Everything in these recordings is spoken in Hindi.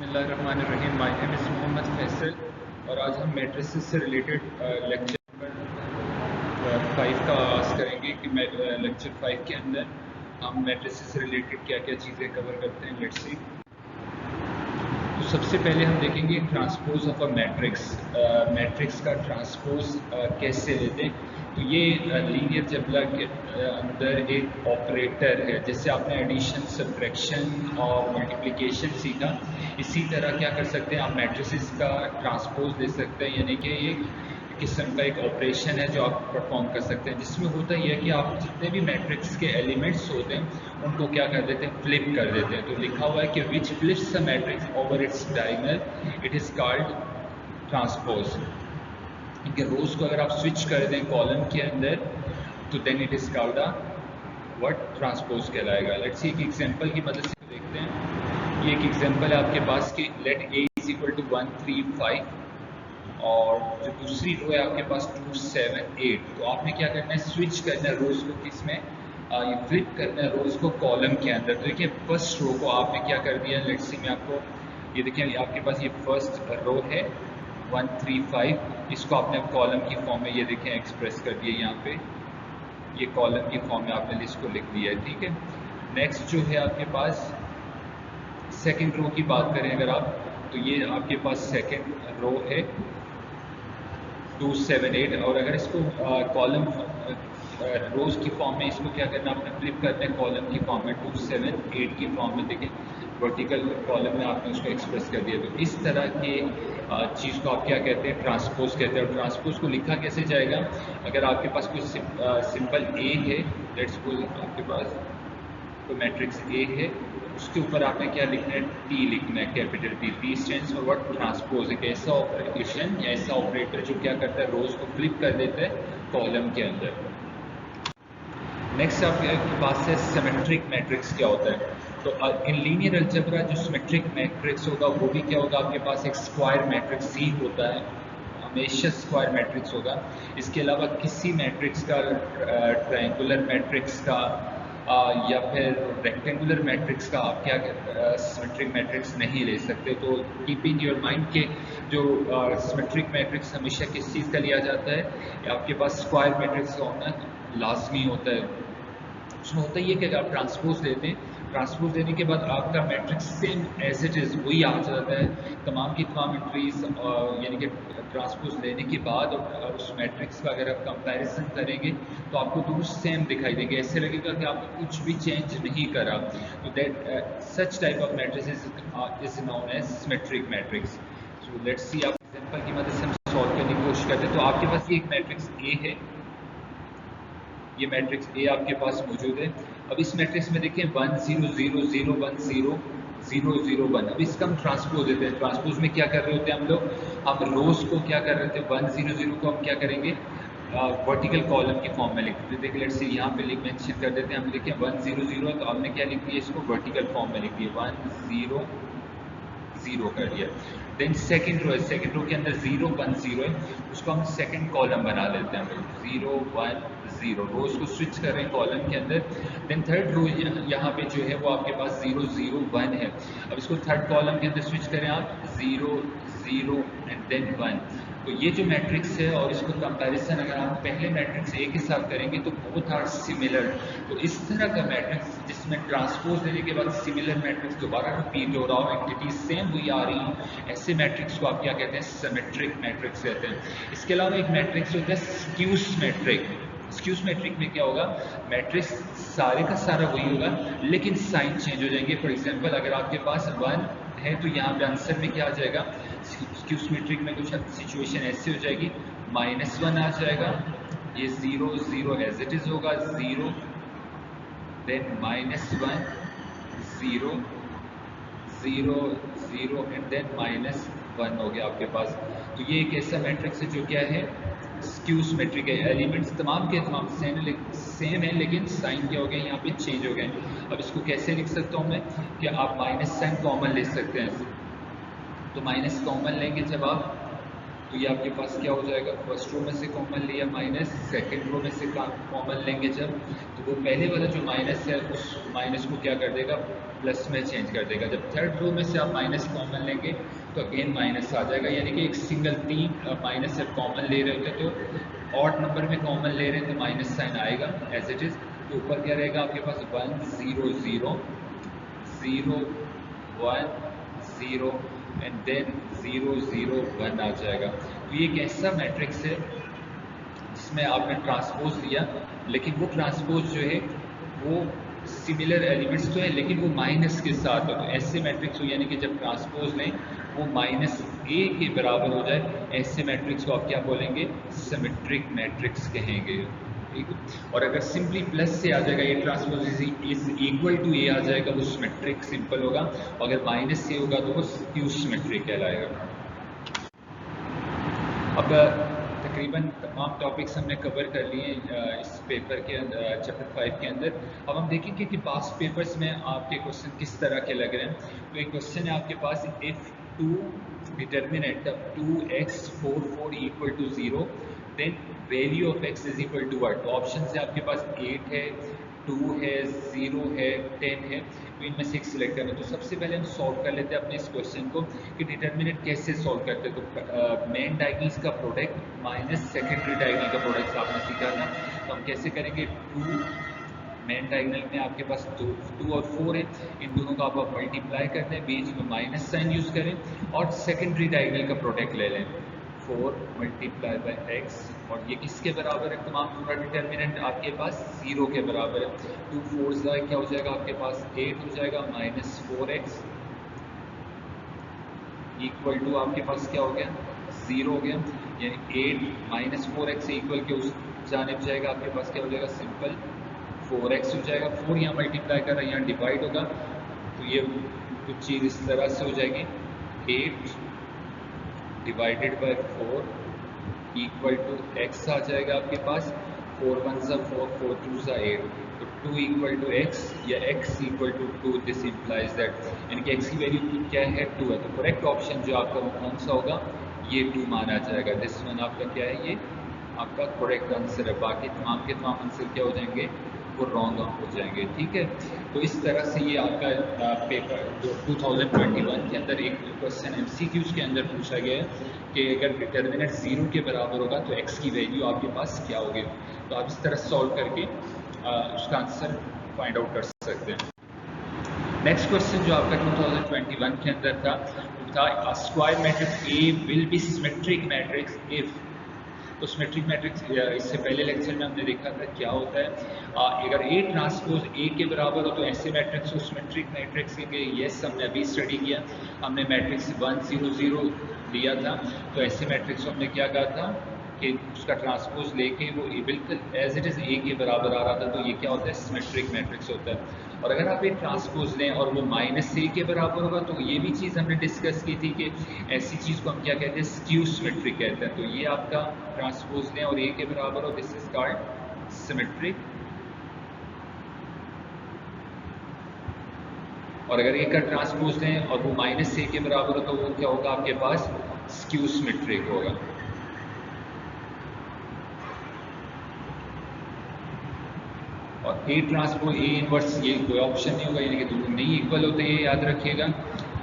बिस्मिल्लाहिर्रहमानिर्रहीम। My name is Mohammad Faisal और आज हम मैट्रिसेस से रिलेटेड लेक्चर नंबर 5 का आगाज़ करेंगे कि लेक्चर 5 के अंदर हम मैट्रिसेस से रिलेटेड क्या क्या चीज़ें कवर करते हैं। Let's see. तो सबसे पहले हम देखेंगे transpose of a matrix. Matrix का ट्रांसपोज कैसे लेते हैं। तो ये लीनियर जबला के अंदर एक ऑपरेटर है। जैसे आपने एडिशन, सब्ट्रैक्शन और मल्टीप्लिकेशन सीखा, इसी तरह क्या कर सकते हैं आप मैट्रिसेस का ट्रांसपोज ले सकते हैं। यानी कि एक किस्म का एक ऑपरेशन है जो आप परफॉर्म कर सकते हैं, जिसमें होता ही है कि आप जितने भी मैट्रिक्स के एलिमेंट्स होते हैं उनको क्या कर देते हैं, फ्लिप कर देते हैं। तो लिखा हुआ है कि which flips a matrix over its diagonal it is called transpose. इनके रोज को अगर आप स्विच कर दें कॉलम के अंदर तो then it is called a what, transpose कहलाएगा। लेट्स सी एक एग्जांपल की मदद से देखते हैं। ये एक एग्जांपल है आपके पास कि let A is equal to 1 3 5 और जो दूसरी रो है आपके पास 2 7 8। तो आपने क्या करना है, स्विच करना है रोज को, किसमें, ये फ्लिप करना है रोज को कॉलम के अंदर। तो देखिए फर्स्ट रो को आपने क्या कर दिया, लेट्स सी मैं आपको ये देखिए आपके पास ये फर्स्ट रो है 1 3 5, इसको आपने कॉलम की फॉर्म में ये देखें एक्सप्रेस कर दिया। यहाँ पे ये कॉलम की फॉर्म में आपने इसको लिख दिया है, ठीक है। नेक्स्ट जो है आपके पास सेकंड रो की बात करें अगर आप, तो ये आपके पास सेकंड रो है 2 7 8 और अगर इसको कॉलम रोज की फॉर्म में इसको क्या करना, आपने फ्लिप करना है कॉलम की फॉर्म में 2 7 8 की फॉर्म में। देखें वर्टिकल कॉलम में आपने उसको एक्सप्रेस कर दिया। तो इस तरह के चीज़ को आप क्या कहते हैं, ट्रांसपोज कहते हैं। और ट्रांसपोज को लिखा कैसे जाएगा, अगर आपके पास कोई सिंपल ए है, लेट्स सपोज आपके पास कोई मैट्रिक्स ए है, उसके ऊपर आपने क्या लिखना है, टी लिखना है, capital T. T stands for what, transpose. एक ऐसा ऑपरेशन या ऐसा ऑपरेटर जो क्या करता है, रोज को फ्लिप कर देता है कॉलम के अंदर। नेक्स्ट आपके पास है सिमेट्रिक मैट्रिक्स क्या होता है। तो इन लीनियर अलजेब्रा जो सिमेट्रिक मैट्रिक्स होगा वो भी क्या होगा, आपके पास एक स्क्वायर मैट्रिक्स ही होता है, हमेशा स्क्वायर मैट्रिक्स होगा। इसके अलावा किसी मैट्रिक्स का, ट्रायंगुलर मैट्रिक्स का या फिर रेक्टेंगुलर मैट्रिक्स का आप क्या सिमेट्रिक मैट्रिक्स नहीं ले सकते। तो कीप इन योर माइंड के जो सिमेट्रिक मैट्रिक्स हमेशा किस चीज़ का लिया जाता है, आपके पास स्क्वायर मैट्रिक्स का होना लाजमी होता है। उसमें होता ही है कि अगर आप ट्रांसपोज लेते हैं, ट्रांसपोज लेने के बाद आपका matrix same as it is वही आ जाता है, तमाम की तमाम एंट्रीज, यानी कि ट्रांसपोज लेने के बाद और उस मैट्रिक्स का अगर आप कंपैरिजन करेंगे तो आपको दोनों सेम दिखाई देंगे, ऐसे लगेगा कि आपने कुछ भी चेंज नहीं करा। तो that such type of matrices is known as symmetric matrix. So let's see, आप एग्जांपल की मदद से हम सॉल्व करने की कोशिश करते हैं। तो आपके पास ये एक मैट्रिक्स ए है, ये मैट्रिक्स ए आपके पास मौजूद है। अब इस मैट्रिक्स में देखिए 1 0 0 0 1 0 0 0 1। अब इसका हम ट्रांसपोज देते हैं। ट्रांसपोज में क्या कर रहे होते हैं हम लोग, हम रोज को क्या कर रहे थे, 1 0 0 को हम क्या करेंगे, वर्टिकल कॉलम की फॉर्म में लिख देते हैं। देखिए लेट्स से यहाँ पे मेंशन कर देते हैं हम, देखिए 1 0 0 है तो हमने क्या लिख दिया, इसको वर्टिकल फॉर्म में लिख दिया, 1 0 0 कर दिया। देन सेकंड रो है, सेकंड रो के अंदर 0 1 0 है, उसको हम सेकंड कॉलम बना लेते हैं, 0 1 0, रोज को स्विच कर रहे हैं कॉलम के अंदर। देन थर्ड रो यहाँ पे जो है वो आपके पास 0 0 1 है। अब इसको थर्ड कॉलम के अंदर स्विच करें आप, 0 0 एंड देन 1। तो ये जो मैट्रिक्स है और इसको कंपैरिजन अगर आप पहले मैट्रिक्स ए के साथ करेंगे तो बोथ आर सिमिलर। तो इस तरह का मैट्रिक्स जिसमें ट्रांसपोज देने के बाद सिमिलर मैट्रिक्स दोबारा रिपीट हो रहा हो, एंटिटी सेम हुई आ रही हो, ऐसे मैट्रिक्स को आप क्या कहते हैं, सिमेट्रिक मैट्रिक्स कहते हैं। इसके अलावा एक मैट्रिक्स होता है स्क्यूस मैट्रिक। स्क्यूस मैट्रिक में क्या होगा, मैट्रिक्स सारे का सारा वही होगा लेकिन साइन चेंज हो जाएंगे। फॉर एग्जांपल अगर आपके पास 1 है तो यहाँ पे आंसर में क्या आ जाएगा, स्क्यूस मैट्रिक में कुछ सिचुएशन ऐसे हो जाएगी, -1 आ जाएगा, ये 0 0 एज इट इज होगा, 0 देन -1 0 0 0 एंड देन -1 हो गया आपके पास। तो ये एक ऐसा मैट्रिक्स है जो क्या है, स्क्यूस मैट्रिक है। एलिमेंट्स तमाम के तमाम सेम है लेकिन साइन क्या हो गया, यहाँ पे चेंज हो गए। अब इसको कैसे लिख सकता हूँ मैं, कि आप माइनस साइन कॉमन ले सकते हैं। तो माइनस कॉमन लेंगे जब आप, तो ये आपके पास क्या हो जाएगा, फर्स्ट रो में से कॉमन लिया माइनस, सेकेंड रो में से कॉमन लेंगे जब, तो वो पहले वाला जो माइनस है उस माइनस को क्या कर देगा, प्लस में चेंज कर देगा। जब थर्ड रो में से आप माइनस कॉमन लेंगे तो अगेन माइनस आ जाएगा, यानी कि एक सिंगल 3 माइनस जब कॉमन ले रहे होते तो ऑड नंबर में कॉमन ले रहे हैं तो माइनस साइन आएगा एज इट इज़। तो ऊपर क्या रहेगा आपके पास 1 0 0 0 1 0 एंड देन 0 0 1 आ जाएगा। तो ये एक ऐसा मैट्रिक्स है जिसमें आपने ट्रांसपोज लिया, लेकिन वो ट्रांसपोज जो है वो सिमिलर एलिमेंट्स तो है लेकिन वो माइनस के साथ हो। तो ऐसे मैट्रिक्स हो यानी कि जब ट्रांसपोज लें वो माइनस ए के बराबर हो जाए, ऐसे मैट्रिक्स को आप क्या बोलेंगे, सिमेट्रिक मैट्रिक्स कहेंगे। ठीक है, और अगर सिंपली प्लस से आ जाएगा A transpose is equal to A आ जाएगा, वो सिमेट्रिक सिंपल होगा। अगर माइनस से होगा तो वो स्क्यू सिमेट्रिक कहलाएगा। अब तकरीबन तमाम टॉपिक्स हमने कवर कर लिए इस पेपर के अंदर, चैप्टर 5 के अंदर। अब हम देखेंगे कि पास्ट पेपर्स में आपके क्वेश्चन किस तरह के लग रहे हैं। तो एक क्वेश्चन है आपके पास, if 2 determinant 2x 4 4 equal to 0 then value of x is equal to what. तो ऑप्शन है आपके पास 8 है, 2 है, 0 है, 10 है, तो इनमें से एक सिलेक्ट करना। तो सबसे पहले हम सॉल्व कर लेते हैं अपने इस क्वेश्चन को कि डिटर्मिनेंट कैसे सॉल्व करते हैं। तो मेन डायगोनल्स का प्रोडक्ट माइनस सेकेंडरी डायगोनल का प्रोडक्ट आपने सीखा था, तो हम कैसे करेंगे, 2 मेन डायगोनल में आपके पास 2 और 4 है, इन दोनों का आप मल्टीप्लाई करते हैं, बीच में माइनस साइन यूज करें और सेकेंडरी डायगोनल का प्रोडक्ट ले लें, 4 मल्टीप्लाई बाई एक्स, और ये किसके बराबर है, तमाम पूरा डिटर्मिनेंट आपके पास 0 के बराबर है। 2 4 क्या हो जाएगा आपके पास 8 हो जाएगा, माइनस 4x इक्वल टू आपके पास क्या हो गया 0 हो गया, यानी 8 माइनस 4x इक्वल के उस जानिब जाएगा, आपके पास क्या हो जाएगा सिंपल 4x हो जाएगा। 4 यहाँ मल्टीप्लाई कर रहा है, यहाँ डिवाइड होगा तो ये कुछ चीज़ इस तरह से हो जाएगी, 8 divided by 4 equal to x आ जाएगा आपके पास, 4 1 4 4 2 8, तो 2 इक्वल टू x या x equal to 2, this implies that, यानी कि x की वैल्यू क्या है 2 है। तो करेक्ट ऑप्शन जो आपका वो कौन सा होगा, ये 2 माना जाएगा। दिस वन आपका क्या है, ये आपका करेक्ट आंसर है। बाकी तमाम के तमाम आंसर क्या हो जाएंगे, वो रॉन्ग हो जाएंगे। ठीक है, तो इस तरह से ये आपका पेपर जो 2021 के अंदर एक क्वेश्चन MCQs के अंदर पूछा गया है कि अगर डिटर्मिनेंट 0 के बराबर होगा तो x की वैल्यू आपके पास क्या होगी। तो आप इस तरह सॉल्व करके उसका आंसर फाइंड आउट कर सकते हैं। नेक्स्ट क्वेश्चन जो आपका 2021 के अंदर था वो था square matrix A will be symmetric matrix if. तो सिमेट्रिक मैट्रिक्स इससे पहले लेक्चर में हमने देखा था क्या होता है, अगर A ट्रांसपोज A के बराबर हो तो ऐसे मैट्रिक्स को सिमेट्रिक मैट्रिक्स के, यस हमने अभी स्टडी किया, हमने मैट्रिक्स 1 0 0 लिया था, तो ऐसे मैट्रिक्स को हमने क्या कहा था कि उसका ट्रांसपोज लेके वो बिल्कुल एज इट इज़ A के बराबर आ रहा था, तो ये क्या होता है सिमेट्रिक मैट्रिक्स होता है। और अगर आप एक ट्रांसपोज लें और वो माइनस ए के बराबर होगा तो ये भी चीज़ हमने डिस्कस की थी कि ऐसी चीज़ को हम क्या कहते हैं, स्क्यू सिमेट्रिक कहते हैं। तो ये आपका ट्रांसपोज लें और ए के बराबर हो, दिस इज कॉल्ड सिमेट्रिक। और अगर ए का ट्रांसपोज लें और वो माइनस ए के बराबर हो तो वो क्या होगा आपके पास, स्क्यू सिमेट्रिक होगा। और ए ट्रांसपोज ए इनवर्स ये कोई ऑप्शन नहीं होगा, यानी कि दोनों नहीं इक्वल होते, ये याद रखिएगा।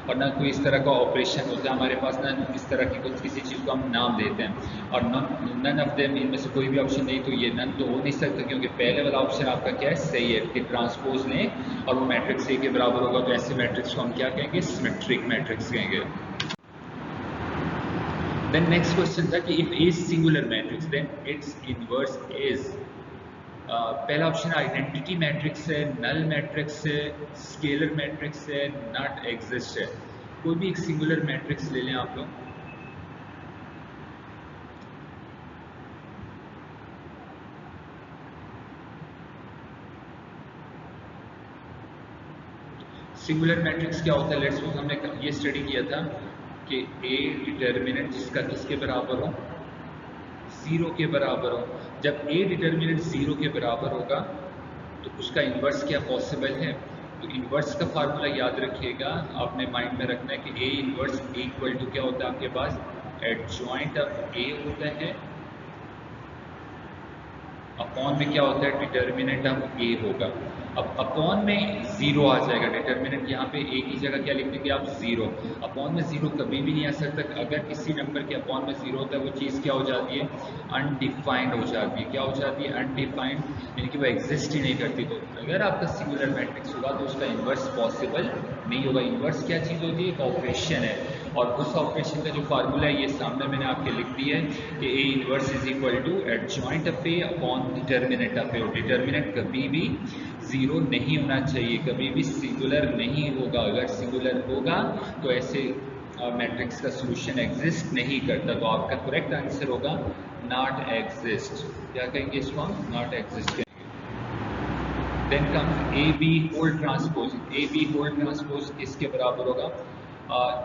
और ना कोई इस तरह का ऑपरेशन होता है हमारे पास, ना इस तरह की कुछ किसी चीज़ को हम नाम देते हैं। और नन ऑफ देम, इनमें से कोई भी ऑप्शन नहीं, तो ये नन तो हो नहीं सकता क्योंकि पहले वाला ऑप्शन आपका क्या है, सही है कि ट्रांसपोज लें और वो मैट्रिक्स ए के बराबर होगा, तो ऐसे मैट्रिक्स को हम क्या कहेंगे, सिमेट्रिक मैट्रिक्स कहेंगे। देन नेक्स्ट क्वेश्चन था कि if A singular matrix then its inverse is. पहला ऑप्शन आइडेंटिटी मैट्रिक्स है, नल मैट्रिक्स है, स्केलर मैट्रिक्स है, नॉट एग्जिस्ट है। कोई भी एक सिंगुलर मैट्रिक्स ले लें आप लोग। सिंगुलर मैट्रिक्स क्या होता है, लेट्स सपोज हमने ये स्टडी किया था कि ए डिटर्मिनेंट जिसका किसके बराबर हो, 0 के बराबर हो। जब ए डिटर्मिनेंट 0 के बराबर होगा तो उसका इन्वर्स क्या पॉसिबल है, तो इन्वर्स का फार्मूला याद रखिएगा, आपने माइंड में रखना है कि ए इन्वर्स इक्वल टू क्या होता है आपके पास, एडजॉइंट ऑफ ए होता है अपॉन में क्या होता है, डिटर्मिनेंट ऑफ ए होगा। अब अपॉन में जीरो आ जाएगा, डिटर्मिनेंट यहाँ पे ए की जगह क्या लिख देंगे आप, जीरो। अपॉन में जीरो कभी भी नहीं आ सकता, अगर किसी नंबर के अपॉन में जीरो होता है वो चीज़ क्या हो जाती है, अनडिफाइंड हो जाती है। क्या हो जाती है, अनडिफाइंड, यानी कि वो एग्जिस्ट ही नहीं करती। तो अगर आपका सिंगुलर मैट्रिक्स होगा तो उसका इन्वर्स पॉसिबल नहीं होगा। इन्वर्स क्या चीज़ होती है, एक ऑपरेशन है, और उस ऑपरेशन का जो फार्मूला है ये सामने मैंने आपके लिख दिया है कि A inverse is equal to adjoint of A upon determinant of A. और डिटर्मिनेंट कभी भी जीरो नहीं होना चाहिए, कभी भी सिंगुलर नहीं होगा। अगर सिंगुलर होगा तो ऐसे मैट्रिक्स का सोल्यूशन एग्जिस्ट नहीं करता। तो आपका करेक्ट आंसर होगा नॉट एग्जिस्ट। क्या कहेंगे इसको हम, not exist. Then comes A B whole transpose. A B whole transpose किसके बराबर होगा,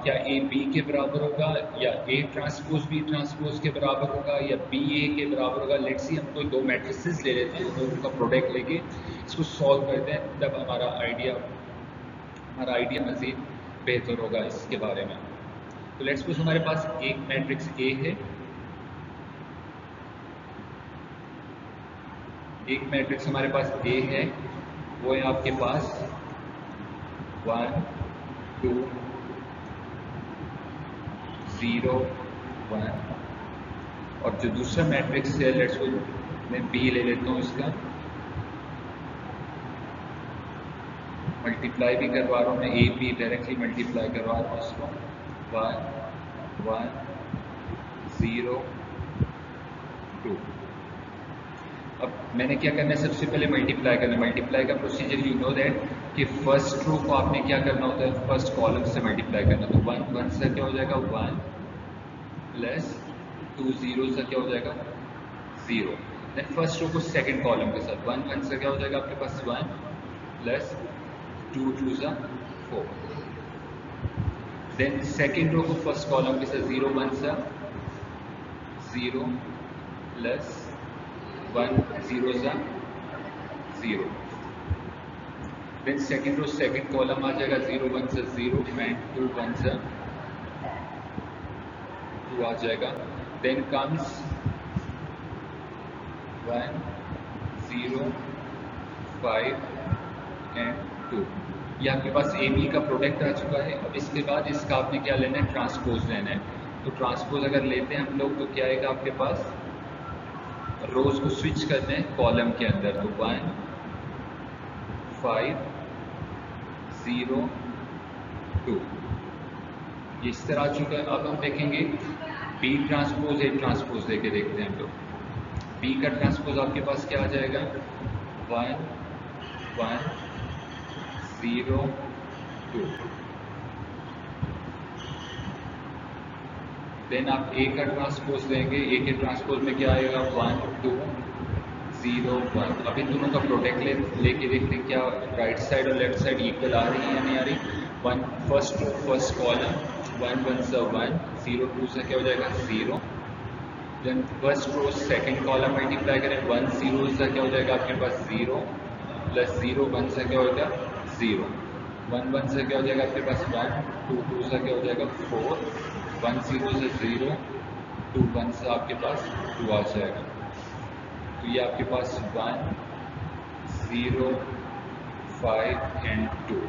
क्या ए बी के बराबर होगा, या ए ट्रांसपोज बी ट्रांसपोज के बराबर होगा, या बी ए के बराबर होगा। लेट्स सी हम कोई दो मैट्रिसेस ले लेते हैं, दोनों का प्रोडक्ट लेके इसको सॉल्व करते हैं, तब हमारा आइडिया मज़ीद बेहतर होगा इसके बारे में। तो लेट्स सपोज हमारे पास एक मैट्रिक्स ए है, एक मैट्रिक्स हमारे पास ए है, वो है आपके पास 1 2 0 1। और जो दूसरा मैट्रिक्स है, लेट्स सपोज मैं बी ले लेता हूँ, इसका मल्टीप्लाई भी करवा रहा हूँ मैं, ए बी डायरेक्टली मल्टीप्लाई करवा रहा हूँ इसको, 1 1 0 2। अब मैंने क्या करना है, सबसे पहले मल्टीप्लाई करना है। मल्टीप्लाई का प्रोसीजर यू नो दैट कि फर्स्ट रो को आपने क्या करना होता है, फर्स्ट कॉलम से मल्टीप्लाई करना। तो 1 1 से क्या हो जाएगा, 1 प्लस 2 0 से क्या हो जाएगा, 0। देन फर्स्ट रो को सेकंड कॉलम के साथ, 1 1 से क्या हो जाएगा आपके पास, 1 प्लस 2 2 सा 4। देन सेकंड रो को फर्स्ट कॉलम के साथ 0 1 सा 0 प्लस 1 0 सा 0। Then second row second column आ जाएगा, 0 1 से 0 एंड 2 1 से 2 आ जाएगा। Then comes 1 0 5 and 2। ये आपके पास ए बी का प्रोडक्ट आ चुका है। अब इसके बाद इसका आपने क्या लेना है, ट्रांसपोज लेना है। तो ट्रांसपोज अगर लेते हैं हम लोग तो क्या आएगा आपके पास, रोज को स्विच करते हैं कॉलम के अंदर। तो 1 5 0 2 इस तरह आ चुका है। अब हम देखेंगे बी ट्रांसपोज ए ट्रांसपोज लेके देखते हैं हम लोग। बी का ट्रांसपोज आपके पास क्या आ जाएगा, 1 1 0 2। देन आप ए का ट्रांसपोज लेंगे, ए के ट्रांसपोज में क्या आएगा, 1 2 0 1। अब इन दोनों का प्रोडक्ट लेके देखते हैं क्या राइट साइड और लेफ्ट साइड इक्वल आ रही है या नहीं आ रही। 1 फर्स्ट रो फर्स्ट कॉलम, 1 1 से 1 0 2 से क्या हो जाएगा, 0। Then first row second column multiply करें, 1 0 से क्या हो जाएगा आपके पास, 0 प्लस 0 1 से क्या हो जाएगा, 0। 1 1 से क्या हो जाएगा आपके पास, 1 2 2 से क्या हो जाएगा, 4। 1 0 से 0 2 1 से आपके पास 2 आ जाएगा। तो ये आपके पास 1 0 5 एंड 2।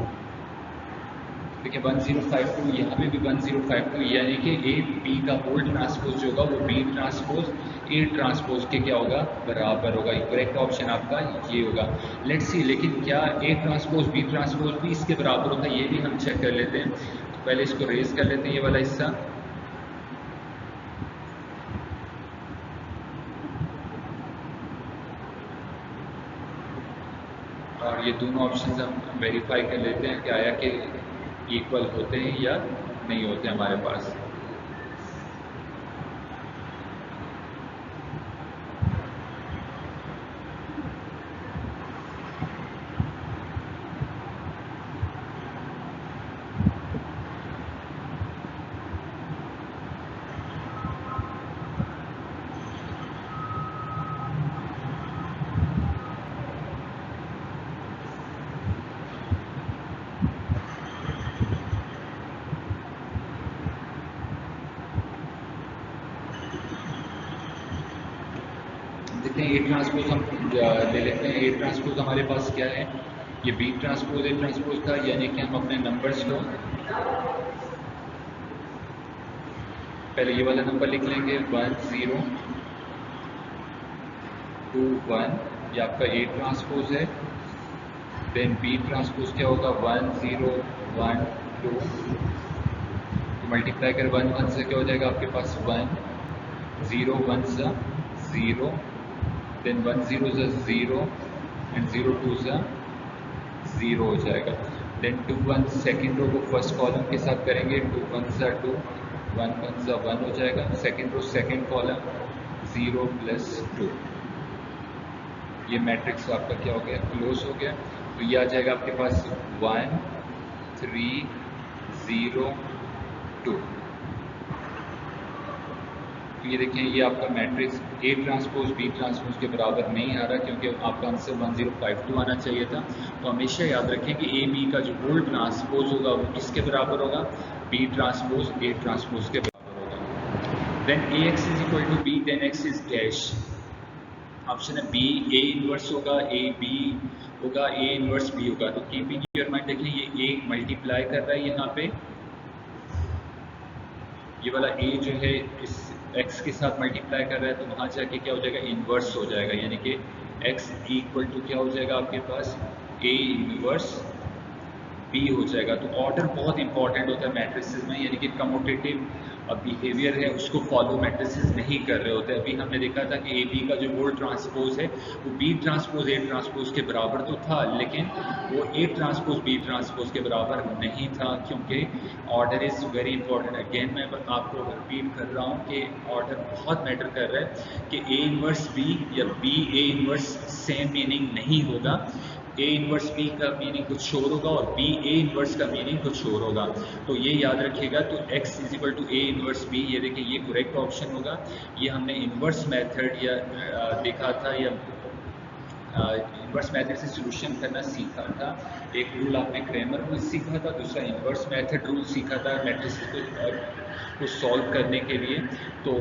देखिए 1 0 5 2, यहाँ पे भी 1 0 5 2, यानी कि ए बी का होल ट्रांसपोज जो होगा वो बी ट्रांसपोज ए ट्रांसपोज के क्या होगा, बराबर होगा। करेक्ट ऑप्शन आपका ये होगा। लेट्स सी, लेकिन क्या ए ट्रांसपोज बी ट्रांसपोज भी इसके बराबर होगा, ये भी हम चेक कर लेते हैं। तो पहले इसको रेज कर लेते हैं ये वाला हिस्सा। और ये दोनों ऑप्शन हम वेरीफाई कर लेते हैं कि आया कि इक्वल होते हैं या नहीं होते हमारे पास। लेते हैं ए ट्रांसपोज, हम ले लेते हैं ए ट्रांसपोज हमारे पास क्या है, ये बी ट्रांसपोज ए ट्रांसपोज था, यानी कि हम अपने नंबर्स को पहले ये वाला नंबर लिख लेंगे 1 0 2 1, ये आपका ए ट्रांसपोज है। देन बी ट्रांसपोज क्या होगा 1 0 1 2, तो मल्टीप्लाई कर 1 1 से क्या हो जाएगा आपके पास 1 0 1 सा 0, देन 1 0 सा 0 एंड 0 2 सा 0 हो जाएगा। देन 2 1 सेकेंड रो को फर्स्ट कॉलम के साथ करेंगे, 2 1 सा 2 1 1 सा 1 हो जाएगा। Second row second column 0 plus 2, ये मैट्रिक्स आपका क्या हो गया, क्लोज हो गया। तो ये आ जाएगा आपके पास 1 3 0 2। तो ये देखें, ये आपका matrix A transpose B transpose के बराबर नहीं आ रहा, क्योंकि आपका आंसर 1052 आना चाहिए था। तो हमेशा याद रखें कि ए बी का जो होल ट्रांसपोज होगा वो किसके बराबर होगा, बी ट्रांसपोज ए ट्रांसपोज के बराबर होगा। Then A x is equal to B, then x is dash. Option है बी ए इनवर्स होगा, ए बी होगा, ए इनवर्स बी होगा। तो कीपिंग योर माइंड, देखें ये ए मल्टीप्लाई कर रहा है यहाँ पे, ये वाला ए जो है इस x के साथ मल्टीप्लाई कर रहा है, तो वहाँ जाके क्या हो जाएगा, इन्वर्स हो जाएगा, यानी कि x इक्वल टू क्या हो जाएगा आपके पास a इन्वर्स b हो जाएगा। तो ऑर्डर बहुत इंपॉर्टेंट होता है मैट्रिसेस में, यानी कि कम्यूटेटिव बिहेवियर है उसको फॉलो मैट्रिसेस नहीं कर रहे होते। अभी हमने देखा था कि ए बी का जो होल ट्रांसपोज है वो बी ट्रांसपोज ए ट्रांसपोज के बराबर तो था, लेकिन वो ए ट्रांसपोज बी ट्रांसपोज के बराबर नहीं था, क्योंकि order is very important. Again मैं आपको रिपीट कर रहा हूँ कि ऑर्डर बहुत मैटर कर रहा है कि ए इनवर्स बी या B A inverse same meaning नहीं होगा। ए इनवर्स बी का मीनिंग कुछ और होगा और बी ए इनवर्स का मीनिंग कुछ और होगा, तो ये याद रखिएगा। तो x is equal to A inverse B, ये देखिए ये करेक्ट ऑप्शन होगा। ये हमने इनवर्स मेथड या देखा था, या इनवर्स मेथड से सॉल्यूशन करना सीखा था। एक रूल आपने क्रैमर रूल सीखा था, दूसरा इनवर्स मेथड रूल सीखा था मैट्रिसेस को सॉल्व करने के लिए। तो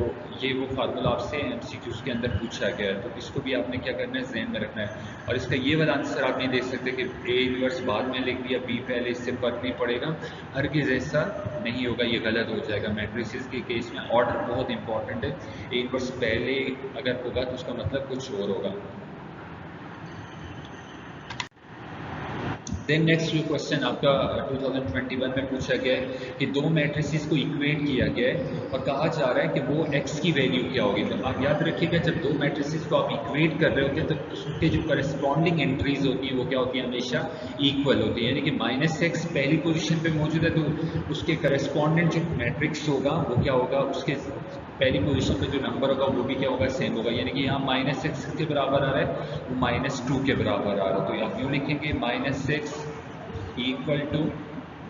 ये वो फार्मूला आपसे एमसीक्यूज के अंदर पूछा गया है, तो इसको भी आपने क्या करना है, ज़हन में रखना है। और इसका ये वाला आंसर आप नहीं दे सकते कि ए इनवर्स बाद में लिख दिया बी पहले, इससे फर्क नहीं पड़ेगा, हरगिज़ ऐसा नहीं होगा, ये गलत हो जाएगा। मैट्रिसेस के केस में ऑर्डर बहुत इंपॉर्टेंट है, ए इनवर्स पहले अगर होगा तो उसका मतलब कुछ और होगा। देन नेक्स्ट जो क्वेश्चन आपका 2021 में पूछा गया है कि दो मैट्रिसेस को इक्वेट किया गया है और कहा जा रहा है कि वो x की वैल्यू क्या होगी। तो आप याद रखिएगा, जब दो मैट्रिसेस को आप इक्वेट कर रहे होते हैं तो उसके जो करस्पॉन्डिंग एंट्रीज होती हैं वो क्या होती है, हमेशा इक्वल होती है। यानी कि -x पहली पोजीशन पे मौजूद है तो उसके करस्पॉन्डेंट जो मैट्रिक्स होगा वो क्या होगा, उसके पहली पोजीशन पे जो नंबर होगा वो भी क्या होगा, सेम होगा। यानी कि यहाँ -x के बराबर आ रहा है, वो -2 के बराबर आ रहा है। तो आप यूँ लिखेंगे -x इक्वल टू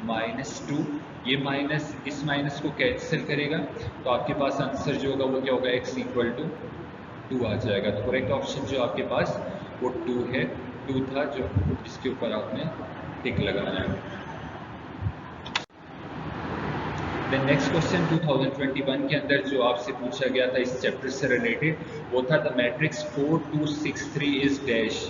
-2, ये माइनस इस माइनस को कैंसिल करेगा तो आपके पास आंसर जो होगा वो क्या होगा, x इक्वल टू 2 आ जाएगा। तो करेक्ट ऑप्शन जो आपके पास वो 2 है, 2 था जो इसके ऊपर आपने टिक लगाना है। देन नेक्स्ट क्वेश्चन 2021 के अंदर जो आपसे पूछा गया था इस चैप्टर से रिलेटेड, वो था द मैट्रिक्स 4 2 6 3 इज डैश।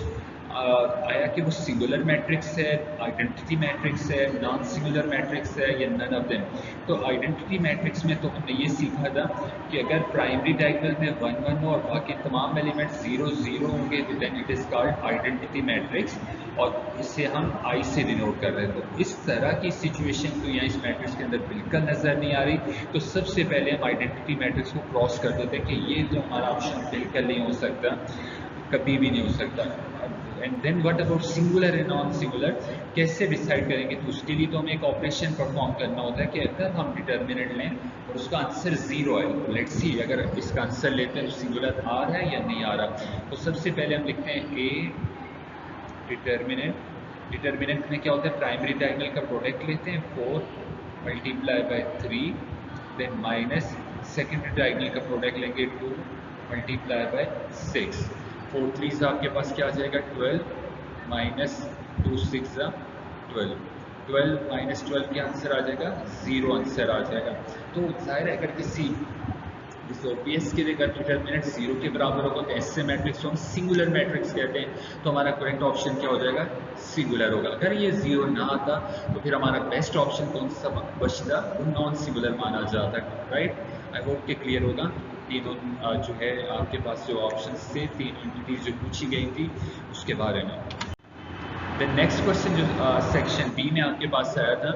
आया कि वो सिंगुलर मैट्रिक्स है, आइडेंटिटी मैट्रिक्स है, नॉन सिंगुलर मैट्रिक्स है या नन ऑफ देम। तो आइडेंटिटी मैट्रिक्स में तो हमने ये सीखा था कि अगर प्राइमरी डायगोनल में 1 1 हो और बाकी तमाम एलिमेंट 0 0 होंगे तो then it is called identity matrix, और इसे हम आई से डिनोट कर रहे हैं। तो इस तरह की सिचुएशन तो यहाँ इस मैट्रिक्स के अंदर बिल्कुल नज़र नहीं आ रही। तो सबसे पहले हम आइडेंटिटी मैट्रिक्स को क्रॉस कर देते हैं कि ये जो हमारा ऑप्शन बिल्कुल नहीं हो सकता, कभी भी नहीं हो सकता। And then what about singular and non singular, कैसे डिसाइड करेंगे? तो उसके लिए तो हमें एक ऑपरेशन परफॉर्म करना होता है कि अगर हम डिटर्मिनेंट लें और उसका आंसर 0 है, तो लेट्स सी अगर इसका आंसर लेते हैं तो सिंगुलर आ रहा है या नहीं आ रहा। तो सबसे पहले हम लिखते हैं ए डिटर्मिनेंट। डिटर्मिनेंट में क्या होता है, प्राइमरी डायगोनल का प्रोडक्ट लेते हैं 4 multiply by 3, then minus secondary diagonal का प्रोडक्ट लेंगे 2 मल्टीप्लाई बाय 6, 4 3 आपके पास क्या आ जाएगा 12 माइनस 2 6 12, 12 माइनस 12 के आंसर आ जाएगा 0 आंसर आ जाएगा। तो जाहिर है अगर किसी इस OPS के लिए अगर डिटर्मिनेंट 0 के बराबर होगा तो ऐसे मैट्रिक्स को हम सिंगुलर मैट्रिक्स कहते हैं। तो हमारा करेक्ट ऑप्शन क्या हो जाएगा? सिंगुलर होगा। अगर ये 0 ना आता तो फिर हमारा बेस्ट ऑप्शन कौन सा बचता? वो नॉन सिंगुलर माना जाता, राइट। आई होप कि क्लियर होगा। तीनों जो है आपके पास जो ऑप्शन थे, 3 एंटिटीज जो पूछी गई थी उसके बारे में। द नेक्स्ट क्वेश्चन जो सेक्शन बी में आपके पास आया था,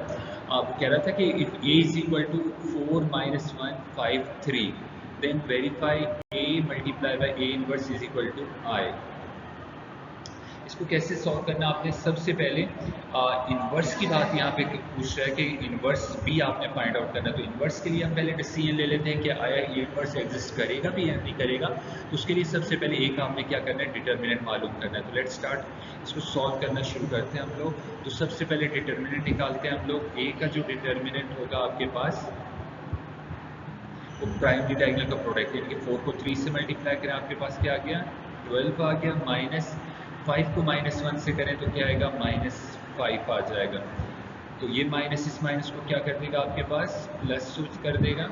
वो कह रहा था कि if a is equal to 4 - 1 5 3 then verify a multiply by a inverse is equal to i। इसको कैसे सॉल्व करना? आपने सबसे पहले इन्वर्स की बात यहाँ पे पूछ रहा है कि इन्वर्स भी आपने फाइंड आउट करना है। तो इन्वर्स के लिए हम पहले डिसीजन ले लेते हैं कि आया ये इन्वर्स एग्जिस्ट करेगा भी या नहीं करेगा। तो उसके लिए सबसे पहले एक आपने क्या करना है? डिटर्मिनेंट मालूम करना है। तो लेट्स स्टार्ट, इसको सॉल्व करना शुरू करते हैं हम लोग। तो सबसे पहले डिटर्मिनेंट निकालते हैं हम लोग। ए का जो डिटर्मिनेंट होगा आपके पास वो प्राइमरी डायगोनल का प्रोडक्ट, यानी कि 4 को 3 से मल्टीप्लाई करें आपके पास क्या आ गया? 12 आ गया। माइनस 5 को -1 से करें तो क्या आएगा? -5 आ जाएगा। तो ये माइनस इस माइनस को क्या कर देगा आपके पास? प्लस कर देगा।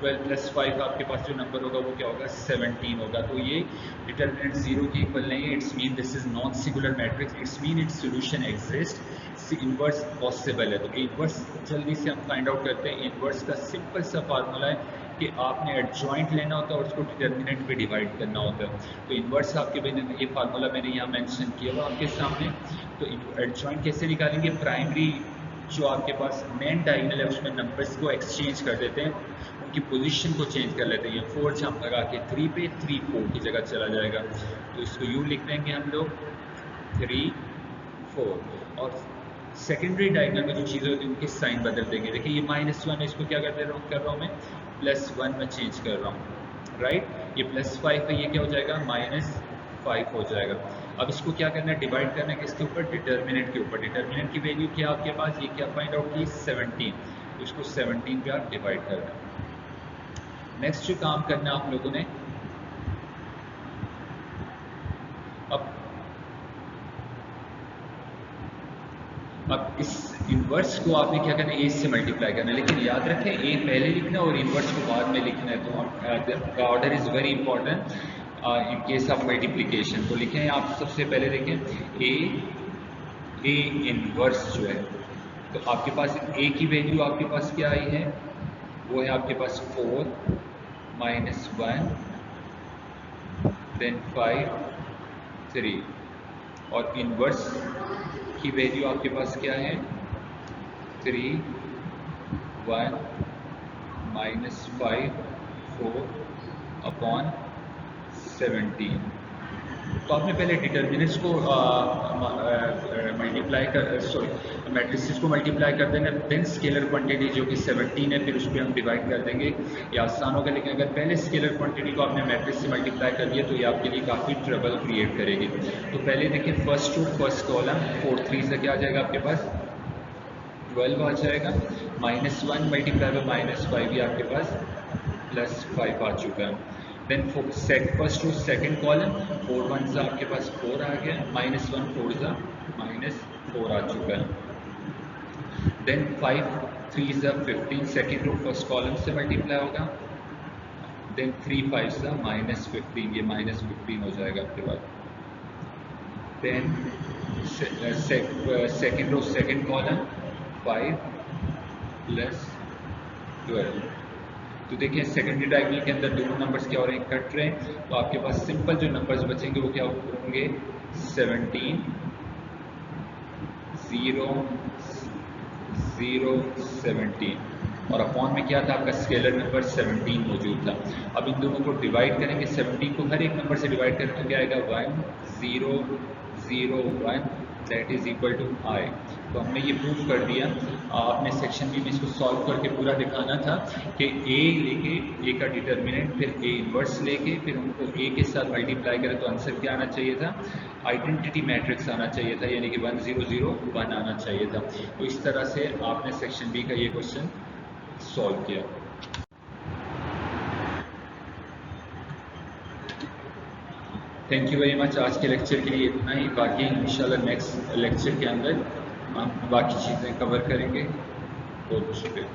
12 + 5 आपके पास जो नंबर होगा वो क्या होगा? 17 होगा। तो ये डिटर्मिनेंट 0 के इक्वल नहीं है। It's mean this is non singular matrix. It's mean its solution exist, inverse possible है। तो इनवर्स जल्दी से हम फाइंड आउट करते हैं। इनवर्स का सिंपल सा फार्मूला है कि आपने एडजॉइंट लेना होता है और उसको डिटर्मिनेंट पे डिवाइड करना होता है। तो इनवर्स आपके मैंने ये फार्मूला मैंने यहाँ मेंशन किया हुआ आपके सामने। तो एडजॉइंट कैसे निकालेंगे? प्राइमरी जो आपके पास मेन डायगोनल है उसमें नंबर्स को एक्सचेंज कर देते हैं, उनकी पोजीशन को चेंज कर लेते हैं। ये 4 जंप लगा के 3 पे 3 4 की जगह चला जाएगा। तो इसको यूँ लिख देंगे हम लोग 3 4। और सेकेंडरी डायगोनल में जो चीज़ें होती है उनके साइन बदल देंगे। देखिए ये -1 है, इसको क्या कर रहा हूँ मैं? +1 में चेंज कर रहा हूँ, राइट। ये +5 है, ये क्या हो जाएगा? -5 हो जाएगा। अब इसको क्या करना है? डिवाइड करना है किसके ऊपर? डिटर्मिनेंट के ऊपर। डिटर्मिनेंट की वैल्यू क्या आपके पास? ये क्या फाइंड आउट की? 17। तो इसको 17 पे आप डिवाइड करना है। नेक्स्ट जो काम करना है आप लोगों ने, अब इस इन्वर्स को आपने क्या करना है? ए से मल्टीप्लाई करना है। लेकिन याद रखें ए पहले लिखना है और इन्वर्स को बाद में लिखना है। तो order is very important in case of multiplication. तो लिखें आप सबसे पहले देखें ए इन्वर्स जो है, तो आपके पास ए की वैल्यू आपके पास क्या आई है? वो है आपके पास 4 - 1 देन 5 3। और इन्वर्स की वैल्यू आपके पास क्या है? 3 1 -5 4 अपॉन 17। तो आपने पहले डिटर्मिनेंट्स को मल्टीप्लाई कर मैट्रिसेस को मल्टीप्लाई कर देना, देन स्केलर क्वांटिटी जो कि 17 है फिर उस पर हम डिवाइड कर देंगे। ये आसान होगा। लेकिन अगर पहले स्केलर क्वांटिटी को आपने मैट्रिक्स से मल्टीप्लाई कर दिया तो ये आपके लिए काफ़ी ट्रबल क्रिएट करेगी। तो पहले देखिए फर्स्ट टू फर्स्ट कॉलम 4 3 से क्या आ जाएगा आपके पास? 12 आ जाएगा। -1 मल्टीप्लाई बाय -5 ये आपके पास +5 आ चुका है। Then first to second column 4 1 आपके पास 4 आ गया, -1 4 -4 आ चुका है। Then 5 3 15 second row first column से मल्टीप्लाई होगा। देन 3 5 -15, ये -15 हो जाएगा आपके पास। Then second row second column 5 + 12। तो देखिए सेकेंडरी डायगोनल के अंदर दोनों नंबर्स क्या हो रहे हैं? कट रहे हैं। तो आपके पास सिंपल जो नंबर्स बचेंगे वो क्या होंगे? 17 0 0 17। और अपॉन में क्या था? आपका स्केलर नंबर 17 मौजूद था। अब इन दोनों को डिवाइड करेंगे। 17 को हर एक नंबर से डिवाइड करें तो क्या आएगा? 1 0 0 1 that is equal to i। तो हमने ये प्रूव कर दिया। आपने सेक्शन बी में इसको सॉल्व करके पूरा दिखाना था कि ए लेके ए का डिटर्मिनेंट, फिर ए इन्वर्स लेके फिर उनको ए के साथ मल्टीप्लाई करें तो आंसर क्या आना चाहिए था? आइडेंटिटी मैट्रिक्स आना चाहिए था, यानी कि 1 0 0 1 आना चाहिए था। तो इस तरह से आपने सेक्शन बी का ये क्वेश्चन सॉल्व किया। Thank you very much. आज के लेक्चर के लिए इतना ही। बाकी इंशाल्लाह नेक्स्ट लेक्चर के अंदर हम बाकी चीज़ें कवर करेंगे। बहुत शुक्रिया।